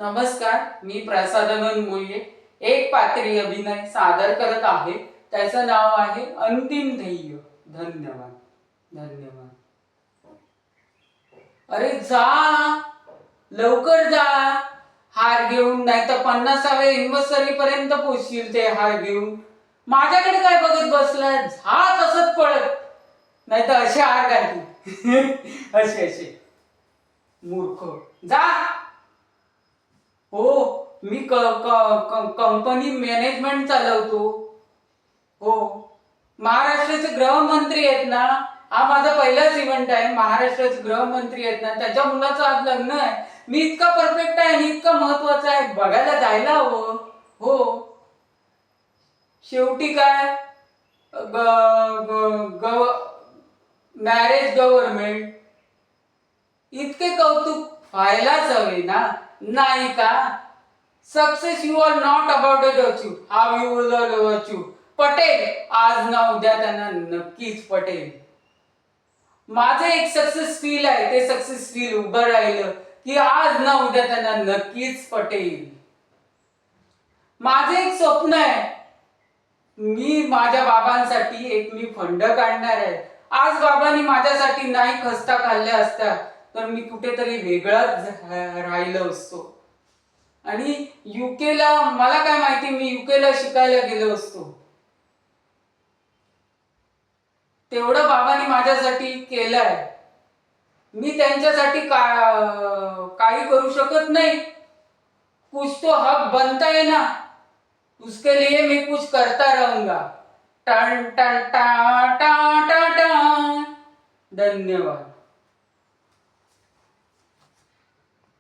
नमस्कार, मी प्रसादानंद मोये एक पात्री अभिनय सादर करत आहे. त्याचं नाव आहे अंतिम ध्येय. धन्यवाद. धन्यवाद. अरे जा, लवकर जा. हार घेऊन, नाही तर 50व्या एनिव्हर्सरी पर्यंत पोहोचशील ते हार घेऊन. माझ्याकडे काय बघत बसलाय? जा तसंच पळत, नाही तर असे हार घालतील. असे असे मूर्ख. जा. हो, मी कंपनी मॅनेजमेंट चालवतो. हो, महाराष्ट्राचे गृहमंत्री आहेत ना. हा माझा पहिलाच इव्हेंट आहे. महाराष्ट्राचे गृहमंत्री आहेत ना, त्याच्या मुलाचं आज लग्न आहे. मी इतका परफेक्ट आहे आणि इतका महत्वाचा आहे, बघायला जायला हवं. हो, शेवटी काय, मॅरेज गव्हर्नमेंट, इतके कौतुक व्हायलाच हवे ना, नाही का? Success you are not about a achieve, how you will achieve. Patel, आज ना उद्या त्यांना नक्कीच पटेल. माझे एक सक्सेस फील आहे, ते सक्सेस फील उभं राहिलं की आज ना उद्या त्यांना नक्कीच पटेल. माझे एक स्वप्न आहे, मी माझ्या बाबांसाठी एक फंड काढणार आहे. आज बाबांनी माझ्यासाठी नाही खस्ता खाल्ल्या असत्या तर मी कुठेतरी वेगळाच राहिलो असतो. आणि युकेला, मला काय माहिती, मी युकेला शिकायला गेलो असतो. तेवढं बाबांनी माझ्यासाठी केलंय. मी त्यांच्यासाठी काही करू शकत नाही. कुछ तो हक बनता है ना, उसके लिए मैं कुछ करता रहूंगा. टन टन टा टा टा टा. धन्यवाद.